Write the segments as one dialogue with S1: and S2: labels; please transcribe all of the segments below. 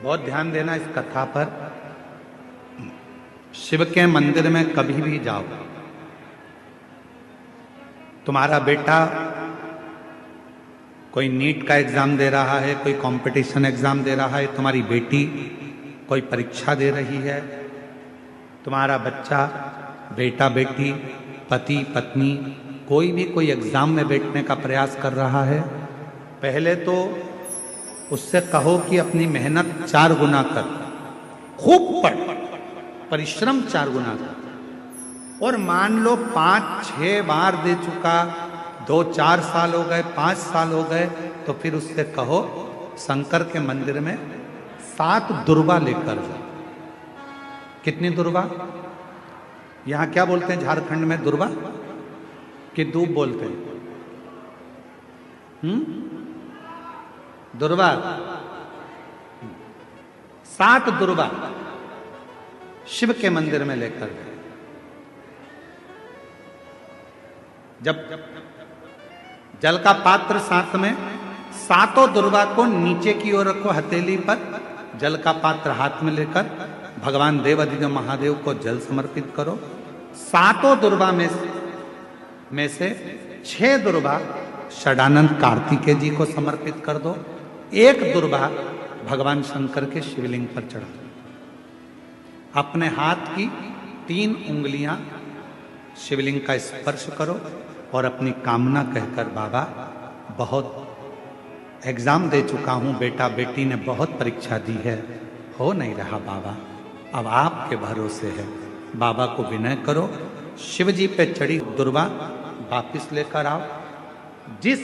S1: बहुत ध्यान देना इस कथा पर। शिव के मंदिर में कभी भी जाओ, तुम्हारा बेटा कोई नीट का एग्जाम दे रहा है, कोई कंपटीशन एग्जाम दे रहा है, तुम्हारी बेटी कोई परीक्षा दे रही है, तुम्हारा बच्चा, बेटा बेटी, पति पत्नी कोई भी कोई एग्जाम में बैठने का प्रयास कर रहा है, पहले तो उससे कहो कि अपनी मेहनत 4 गुना कर, खूब पढ़, परिश्रम 4 गुना कर। और मान लो 5-6 बार दे चुका, 2-4 साल हो गए, 5 साल हो गए, तो फिर उससे कहो शंकर के मंदिर में 7 दुर्वा लेकर जाओ। कितनी दुर्वा? यहां क्या बोलते हैं झारखंड में? दुर्वा कि दूब बोलते हैं? दुर्वा। 7 दुर्वा शिव के मंदिर में लेकर गए। जब जल का पात्र साथ में, 7 दुर्वा को नीचे की ओर रखो हथेली पर, जल का पात्र हाथ में लेकर भगवान देवाधिदेव महादेव को जल समर्पित करो। 7 दुर्वा में से 6 दुर्वा षडानंद कार्तिकेय जी को समर्पित कर दो, 1 दुर्वा भगवान शंकर के शिवलिंग पर चढ़ा दो। अपने हाथ की 3 उंगलियां शिवलिंग का स्पर्श करो और अपनी कामना कहकर, बाबा बहुत एग्जाम दे चुका हूं, बेटा बेटी ने बहुत परीक्षा दी है, हो नहीं रहा बाबा, अब आपके भरोसे है। बाबा को विनय करो, शिव जी पे चढ़ी दुर्वा वापिस लेकर आओ। जिस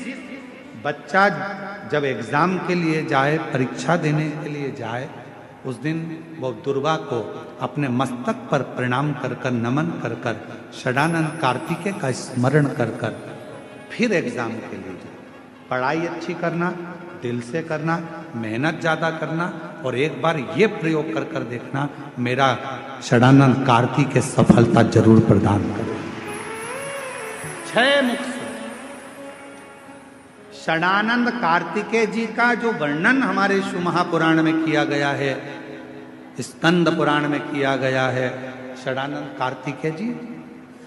S1: बच्चा जब एग्जाम के लिए जाए, परीक्षा देने के लिए जाए, उस दिन वो दुर्वा को अपने मस्तक पर प्रणाम कर कर, नमन कर कर, षडानंद कार्तिकेय का स्मरण कर कर फिर एग्जाम के लिए जाए। पढ़ाई अच्छी करना, दिल से करना, मेहनत ज्यादा करना, और एक बार ये प्रयोग कर कर देखना, मेरा षडानंद कार्तिकेय सफलता जरूर प्रदान करे। 6 मुख से षडानंद कार्तिकेय जी का जो वर्णन हमारे शिव महापुराण में किया गया है, स्कंद पुराण में किया गया है, षडानंद कार्तिकेय जी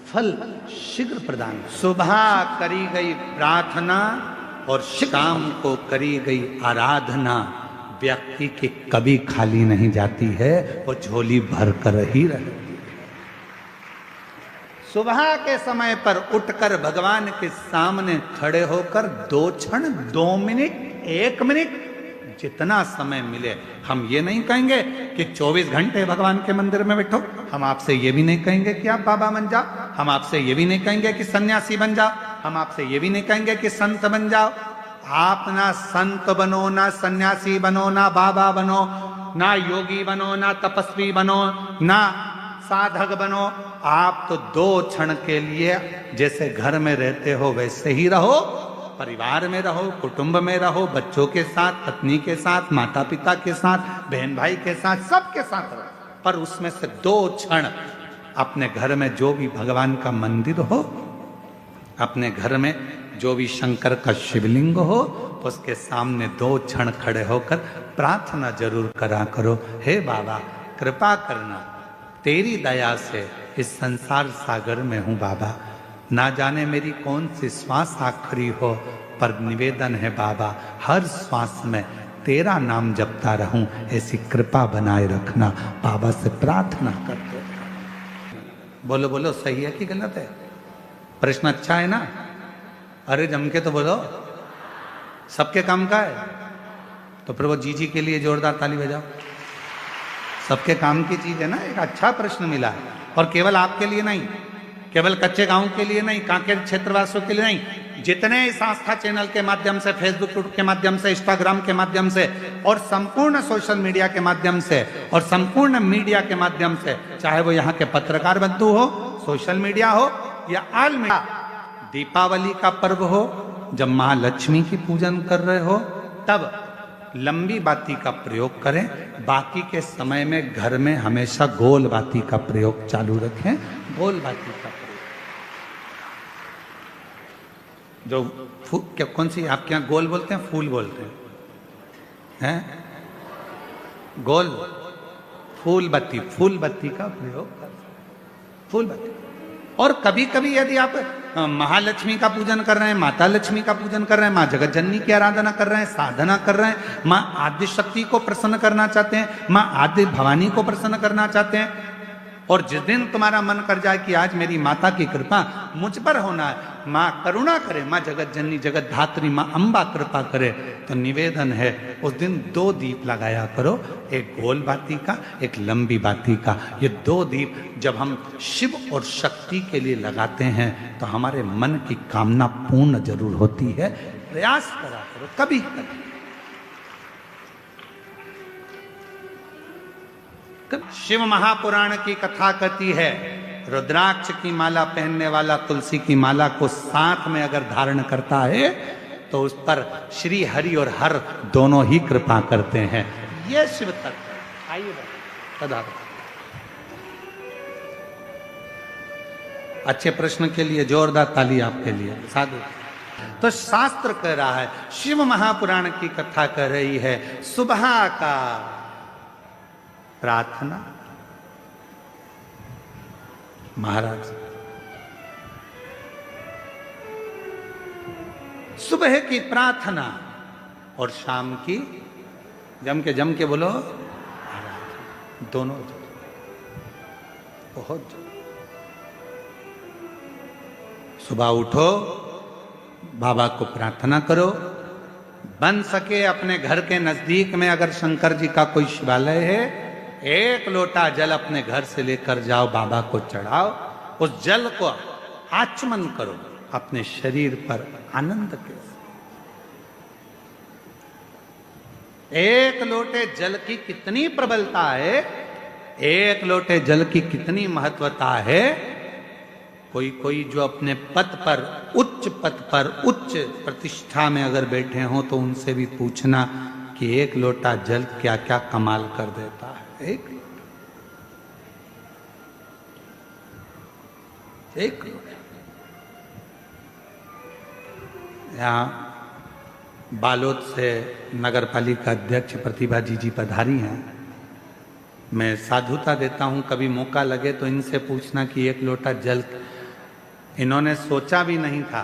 S1: फल शीघ्र प्रदान। सुबह करी गई प्रार्थना और शाम को करी गई आराधना व्यक्ति की कभी खाली नहीं जाती है, वो झोली भर कर ही रहती। सुबह के समय पर उठकर भगवान के सामने खड़े होकर 2 क्षण, 2 मिनट, 1 मिनट, जितना समय मिले। हम ये नहीं कहेंगे कि 24 घंटे भगवान के मंदिर में बैठो, हम आपसे ये भी नहीं कहेंगे कि आप बाबा बन जाओ, हम आपसे ये भी नहीं कहेंगे कि सन्यासी बन जाओ, हम आपसे ये भी नहीं कहेंगे कि संत बन जाओ। आप ना संत बनो, ना सन्यासी बनो, ना बाबा बनो, ना योगी बनो, ना तपस्वी बनो, ना साधक बनो। आप तो 2 क्षण के लिए जैसे घर में रहते हो वैसे ही रहो, परिवार में रहो, कुटुंब में रहो, बच्चों के साथ, पत्नी के साथ, माता पिता के साथ, बहन भाई के साथ, सबके साथ रहो। पर उसमें से 2 क्षण अपने घर में जो भी भगवान का मंदिर हो, अपने घर में जो भी शंकर का शिवलिंग हो, उसके सामने 2 क्षण खड़े होकर प्रार्थना जरूर करा करो, हे बाबा कृपा करना, तेरी दया से इस संसार सागर में हूं बाबा, ना जाने मेरी कौन सी श्वास आखिरी हो, पर निवेदन है बाबा हर श्वास में तेरा नाम जपता रहूं, ऐसी कृपा बनाए रखना, बाबा से प्रार्थना करते। बोलो बोलो, सही है कि गलत है? प्रश्न अच्छा है ना? अरे जम के तो बोलो, सबके काम का है तो फिर वो जी के लिए जोरदार ताली बजाओ। सबके काम की चीज है ना, एक अच्छा प्रश्न मिला है, और केवल आपके लिए नहीं, केवल कच्चे गांव के लिए नहीं, कांकेर क्षेत्रवासियों के लिए नहीं, जितने इस आस्था चैनल के माध्यम से, फेसबुक के माध्यम से, इंस्टाग्राम के माध्यम से, और संपूर्ण सोशल मीडिया के माध्यम से, और संपूर्ण मीडिया के माध्यम से, चाहे वो यहाँ के पत्रकार बंधु हो, सोशल मीडिया हो या ऑल मीडिया, दीपावली का पर्व हो, जब महालक्ष्मी की पूजन कर रहे हो, तब लंबी बाती का प्रयोग करें। बाकी के समय में घर में हमेशा गोल बाती का प्रयोग चालू रखें। गोल बाती का प्रयोग जो कौन सी आपके यहाँ गोल बोलते हैं, फूल बोलते हैं? गोल फूल बत्ती का प्रयोग कर, फूल बत्ती। और कभी कभी यदि आप महालक्ष्मी का पूजन कर रहे हैं, माता लक्ष्मी का पूजन कर रहे हैं, माँ जगत जननी की आराधना कर रहे हैं, साधना कर रहे हैं, माँ आद्य शक्ति को प्रसन्न करना चाहते हैं, माँ आद्य भवानी को प्रसन्न करना चाहते हैं, और जिस दिन तुम्हारा मन कर जाए कि आज मेरी माता की कृपा मुझ पर होना है, माँ करुणा करे, माँ जगत जननी जगत धात्री माँ अम्बा कृपा करे, तो निवेदन है उस दिन 2 दीप लगाया करो, एक गोल बाती का, एक लंबी बाती का। ये 2 दीप जब हम शिव और शक्ति के लिए लगाते हैं तो हमारे मन की कामना पूर्ण जरूर होती है। प्रयास करा करो कभी कभी। शिव महापुराण की कथा कहती है, रुद्राक्ष की माला पहनने वाला तुलसी की माला को साथ में अगर धारण करता है तो उस पर श्री हरि और हर दोनों ही कृपा करते हैं। यह शिव तत्व है। आइए अच्छे प्रश्न के लिए जोरदार ताली आपके लिए। साधु। तो शास्त्र कह रहा है, शिव महापुराण की कथा कह रही है, सुबह का प्रार्थना महाराज, सुबह की प्रार्थना और शाम की जम के बोलो दोनों बहुत। सुबह उठो, बाबा को प्रार्थना करो, बन सके अपने घर के नजदीक में अगर शंकर जी का कोई शिवालय है, 1 लोटा जल अपने घर से लेकर जाओ, बाबा को चढ़ाओ, उस जल को आचमन करो अपने शरीर पर आनंद के। 1 लोटे जल की कितनी प्रबलता है, 1 लोटे जल की कितनी महत्वता है। कोई जो अपने पद पर, उच्च पद पर, उच्च प्रतिष्ठा में अगर बैठे हो तो उनसे भी पूछना कि 1 लोटा जल क्या क्या कमाल कर देता है। एक लोटा। यहाँ बालोद से नगर पालिका अध्यक्ष प्रतिभा जी पधारी हैं। मैं साधुता देता हूँ, कभी मौका लगे तो इनसे पूछना कि 1 लोटा जल, इन्होंने सोचा भी नहीं था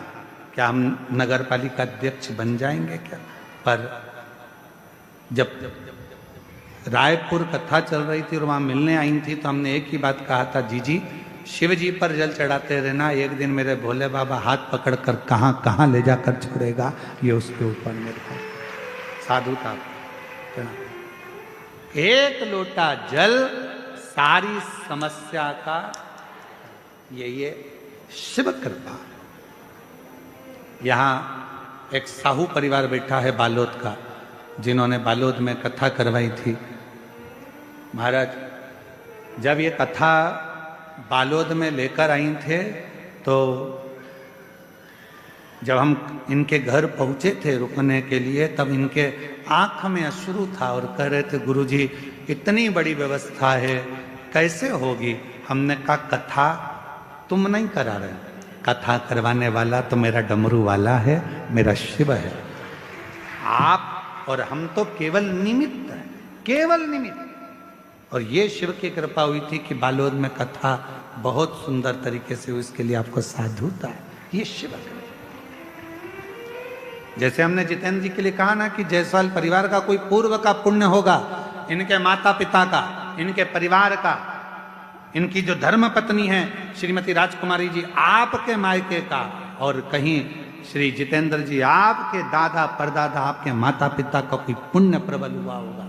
S1: क्या हम नगर पालिका अध्यक्ष बन जाएंगे क्या, पर जब रायपुर कथा चल रही थी और वहां मिलने आई थी तो हमने एक ही बात कहा था, जी शिव जी पर जल चढ़ाते रहना, एक दिन मेरे भोले बाबा हाथ पकड़कर कहाँ कहाँ ले जाकर छोड़ेगा, ये उसके ऊपर निर्भर। साधुता। 1 लोटा जल सारी समस्या का ये शिव कृपा। यहाँ एक साहू परिवार बैठा है बालोद का, जिन्होंने बालोद में कथा करवाई थी। महाराज जब ये कथा बालोद में लेकर आई थे तो जब हम इनके घर पहुंचे थे रुकने के लिए, तब इनके आंख में अश्रु था और कह रहे थे, गुरुजी इतनी बड़ी व्यवस्था है कैसे होगी। हमने कहा कथा तुम नहीं करा रहे, कथा करवाने वाला तो मेरा डमरू वाला है, मेरा शिव है। आप और हम तो केवल निमित्त हैं, केवल निमित्त। और ये शिव की कृपा हुई थी कि बालोद में कथा बहुत सुंदर तरीके से हुई, इसके लिए आपको साधुता है। ये शिव है। जैसे हमने जितेंद्र जी के लिए कहा ना कि जायसवाल परिवार का कोई पूर्व का पुण्य होगा, इनके माता पिता का, इनके परिवार का, इनकी जो धर्म पत्नी है श्रीमती राजकुमारी जी आपके मायके का, और कहीं श्री जितेंद्र जी आपके दादा परदादा आपके माता पिता का कोई पुण्य प्रबल हुआ होगा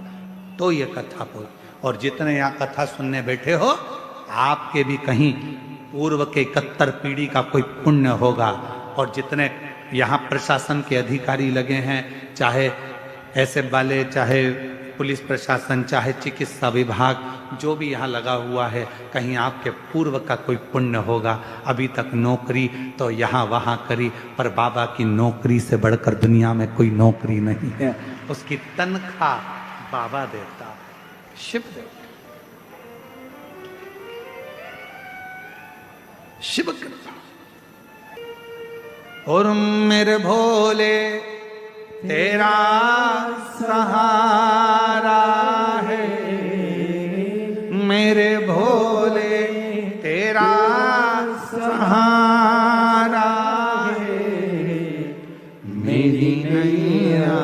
S1: तो ये कथा बोल। और जितने यहाँ कथा सुनने बैठे हो, आपके भी कहीं पूर्व के 71 पीढ़ी का कोई पुण्य होगा। और जितने यहाँ प्रशासन के अधिकारी लगे हैं, चाहे ऐसे वाले, चाहे पुलिस प्रशासन, चाहे चिकित्सा विभाग, जो भी यहाँ लगा हुआ है, कहीं आपके पूर्व का कोई पुण्य होगा। अभी तक नौकरी तो यहाँ वहाँ करी, पर बाबा की नौकरी से बढ़कर दुनिया में कोई नौकरी नहीं है। उसकी तनख्वाह बाबा देता, शिव देता, शिव कृपा। और मेरे भोले तेरा सहारा है, मेरे भोले तेरा सहारा है, मेरी नैया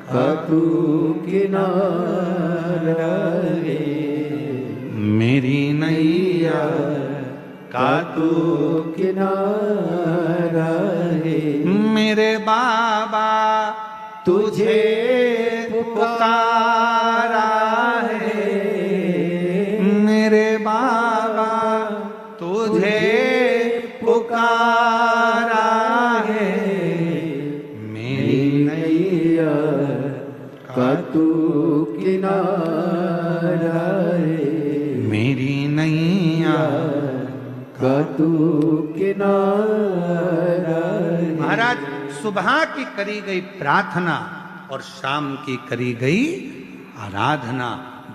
S2: का तू किनारा है,
S1: मेरी नैया
S2: का तू किनारा है।
S1: मेरे बाबा
S2: तुझे
S1: पुकारा है, मेरे बाबा तुझे पुकारा है, मेरी
S2: नैया का तू किनारा है,
S1: मेरी नैया
S2: का तू किनारा है।
S1: महाराज, सुबह की करी गई प्रार्थना और शाम की करी गई आराधना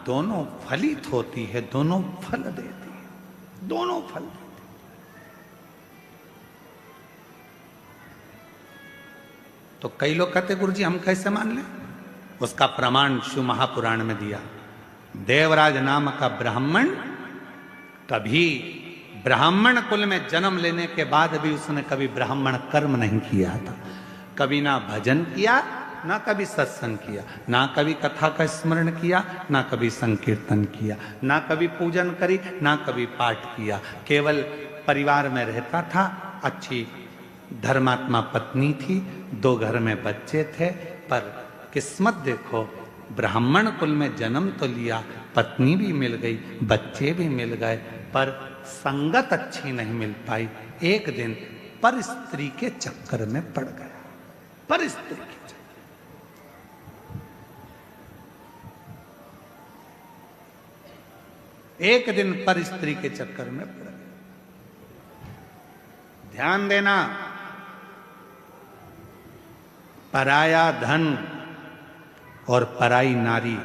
S1: दोनों फलित होती है, दोनों फल देती है, दोनों फल देती है। तो कई लोग कहते गुरुजी हम कैसे मान लें? उसका प्रमाण शिव महापुराण में दिया। देवराज नाम का ब्राह्मण कभी ब्राह्मण कुल में जन्म लेने के बाद भी उसने कभी ब्राह्मण कर्म नहीं किया था। कभी ना भजन किया, ना कभी सत्संग किया, ना कभी कथा का स्मरण किया, ना कभी संकीर्तन किया, ना कभी पूजन करी, ना कभी पाठ किया। केवल परिवार में रहता था, अच्छी धर्मात्मा पत्नी थी, 2 घर में बच्चे थे। पर किस्मत देखो, ब्राह्मण कुल में जन्म तो लिया, पत्नी भी मिल गई, बच्चे भी मिल गए, पर संगत अच्छी नहीं मिल पाई। एक दिन पर स्त्री के चक्कर में पड़ गया, पर स्त्री के चक्कर। एक दिन पर स्त्री के चक्कर में पड़ गया। ध्यान देना, पराया धन और पराई नारी,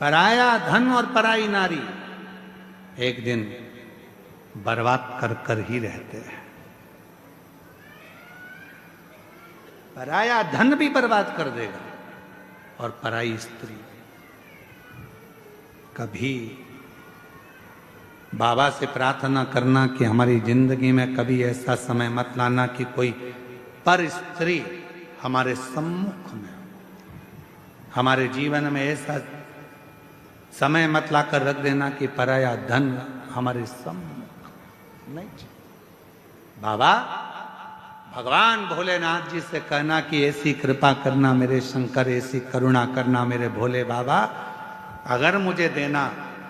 S1: पराया धन और पराई नारी एक दिन बर्बाद कर कर ही रहते हैं। पराया धन भी बर्बाद कर देगा और पराई स्त्री। कभी बाबा से प्रार्थना करना कि हमारी जिंदगी में कभी ऐसा समय मत लाना कि कोई पर स्त्री हमारे सम्मुख में, हमारे जीवन में ऐसा समय मत लाकर रख देना कि पराया धन हमारे सम्मुख नहीं चाहिए। बाबा भगवान भोलेनाथ जी से कहना कि ऐसी कृपा करना मेरे शंकर, ऐसी करुणा करना मेरे भोले बाबा, अगर मुझे देना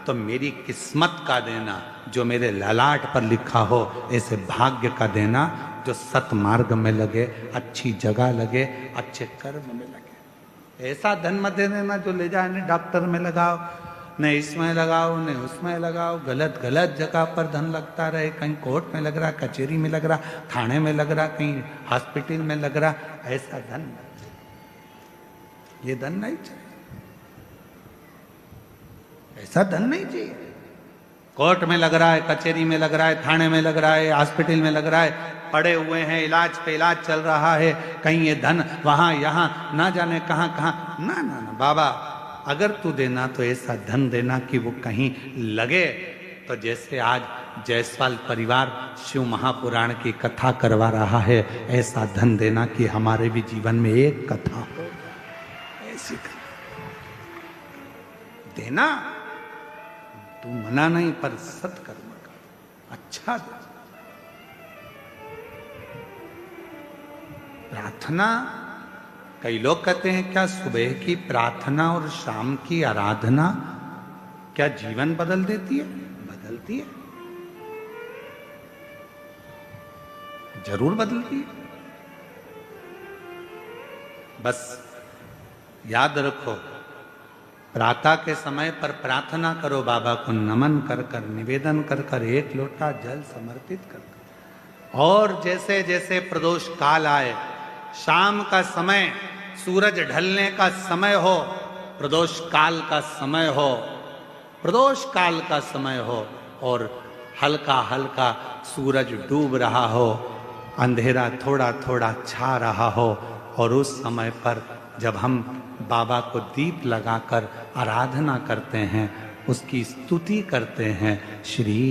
S1: तो मेरी किस्मत का देना, जो मेरे ललाट पर लिखा हो ऐसे भाग्य का देना, जो सतमार्ग में लगे, अच्छी जगह लगे, अच्छे कर्म में लगे। ऐसा धन मत दे देना जो ले जाए, नहीं डॉक्टर में लगाओ, नहीं इसमें लगाओ, नहीं उसमें लगाओ, गलत गलत जगह पर धन लगता रहे। कहीं कोर्ट में लग रहा, कचहरी में लग रहा, थाने में लग रहा, कहीं हॉस्पिटल में लग रहा। ऐसा धन, ये धन नहीं चाहिए, ऐसा धन नहीं चाहिए। कोर्ट में लग रहा है, कचहरी में लग रहा है, थाने में लग रहा है, हॉस्पिटल में लग रहा है, पड़े हुए हैं, इलाज पे इलाज चल रहा है, कहीं ये धन वहां यहां ना जाने कहां कहां। ना ना ना बाबा, अगर तू देना तो ऐसा धन देना कि वो कहीं लगे। तो जैसे आज जायसवाल परिवार शिव महापुराण की कथा करवा रहा है, ऐसा धन देना कि हमारे भी जीवन में एक कथा हो, ऐसी देना। तू मना नहीं, पर सत्कर्म का अच्छा दे। प्रार्थना, कई लोग कहते हैं क्या सुबह की प्रार्थना और शाम की आराधना क्या जीवन बदल देती है? बदलती है, जरूर बदलती है। बस याद रखो, प्रातः के समय पर प्रार्थना करो, बाबा को नमन कर कर, निवेदन कर कर, 1 लोटा जल समर्पित कर कर। और जैसे जैसे प्रदोष काल आए, शाम का समय, सूरज ढलने का समय हो, प्रदोष काल का समय हो, प्रदोष काल का समय हो, और हल्का हल्का सूरज डूब रहा हो, अंधेरा थोड़ा थोड़ा छा रहा हो, और उस समय पर जब हम बाबा को दीप लगाकर आराधना करते हैं, उसकी स्तुति करते हैं, श्री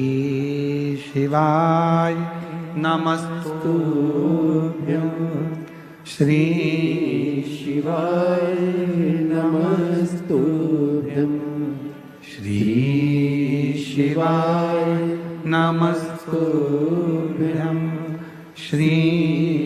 S1: शिवाय नमस्तुभ्यं, श्री
S2: शिवाय नमस्तुभ्यं,
S1: श्री शिवाय नमस्तुभ्यं, श्री